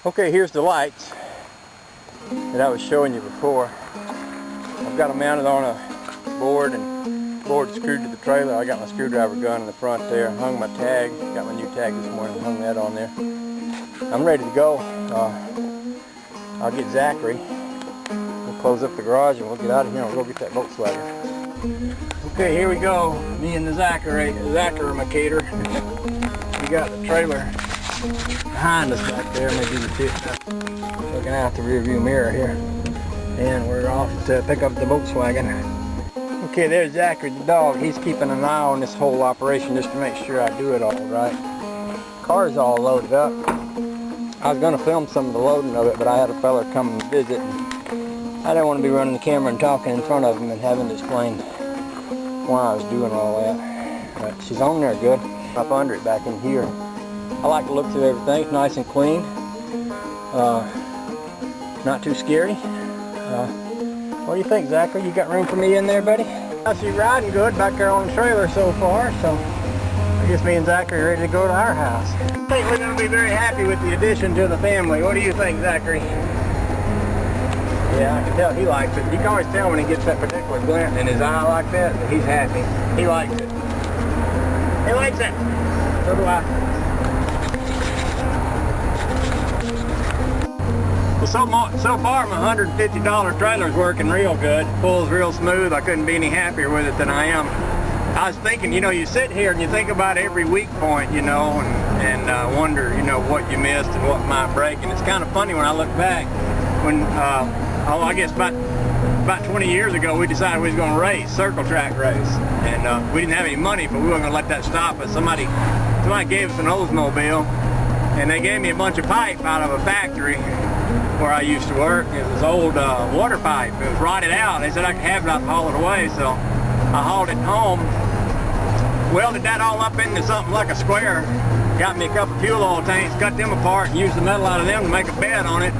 Okay, here's the lights that I was showing you before. I've got them mounted on a board and board screwed to the trailer. I got my screwdriver gun in the front there, hung my tag, got my new tag this morning, hung that on there. I'm ready to go. I'll get Zachary. We'll close up the garage and we'll get out of here and we'll go get that Volkswagen. Okay, here we go. Me and the Zachary Macator. We got the trailer behind us back there, maybe you see it looking out the rear view mirror here, and we're off to pick up the Volkswagen. Okay, there's Zachary the dog. He's keeping an eye on this whole operation just to make sure I do it all right. Car's all loaded up. I was going to film some of the loading of it, but I had a fella come and visit, and I didn't want to be running the camera and talking in front of him and having to explain why I was doing all that. But she's on there good, up under it back in here. I like to look through everything. It's nice and clean. Not too scary. What do you think, Zachary? You got room for me in there, buddy? She's riding good back there on the trailer so far, so I guess me and Zachary are ready to go to our house. I think we're going to be very happy with the addition to the family. What do you think, Zachary? Yeah, I can tell he likes it. You can always tell when he gets that particular glint in his eye like that he's happy. He likes it. He likes it. So do I. Well, so far my $150 trailer's working real good. Pulls real smooth. I couldn't be any happier with it than I am. I was thinking, you know, you sit here and you think about every weak point, you know, and wonder, you know, what you missed and what might break. And it's kind of funny when I look back. When, I guess about 20 years ago, we decided we was going to race, circle track race. And we didn't have any money, but we weren't going to let that stop us. Somebody gave us an Oldsmobile, and they gave me a bunch of pipe out of a factory where I used to work. It was old water pipe. It was rotted out. They said I could have it, I'd haul it away, so I hauled it home, welded that all up into something like a square, got me a couple fuel oil tanks, cut them apart, and used the metal out of them to make a bed on it.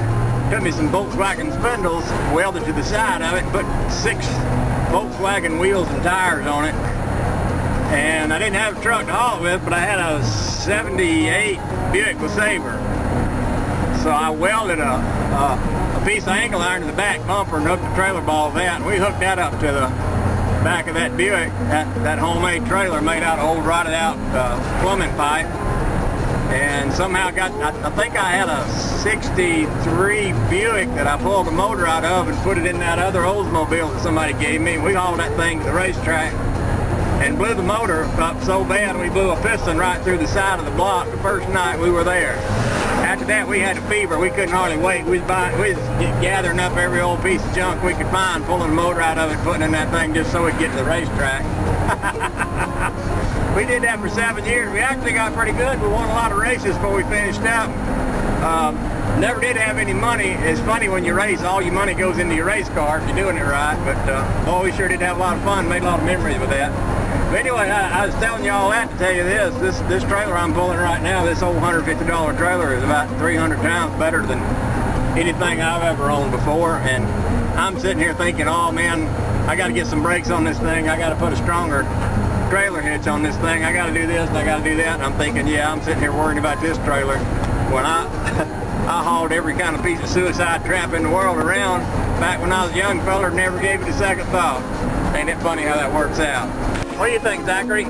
Took me some Volkswagen spindles, welded to the side of it, put 6 Volkswagen wheels and tires on it. And I didn't have a truck to haul it with, but I had a 78 Buick LeSabre. So I welded a piece of angle iron to the back bumper and hooked the trailer ball of that. And we hooked that up to the back of that Buick, that homemade trailer made out of old rotted out plumbing pipe. And somehow I think I had a 63 Buick that I pulled the motor out of and put it in that other Oldsmobile that somebody gave me. We hauled that thing to the racetrack and blew the motor up so bad we blew a piston right through the side of the block the first night we were there. After that we had a fever. We couldn't hardly wait. We was gathering up every old piece of junk we could find, pulling the motor out of it, putting it in that thing just so we'd get to the racetrack. We did that for 7 years. We actually got pretty good. We won a lot of races before we finished up. Never did have any money. It's funny when you race, all your money goes into your race car if you're doing it right. But boy, we sure did have a lot of fun. Made a lot of memories with that. But anyway, I was telling you all that to tell you this trailer I'm pulling right now, this old $150 trailer is about 300 pounds better than anything I've ever owned before. And I'm sitting here thinking, oh man, I got to get some brakes on this thing. I got to put a stronger trailer hitch on this thing. I got to do this and I got to do that. And I'm thinking, yeah, I'm sitting here worrying about this trailer when I hauled every kind of piece of suicide trap in the world around back when I was a young feller, never gave it a second thought. Ain't it funny how that works out? What do you think, Zachary?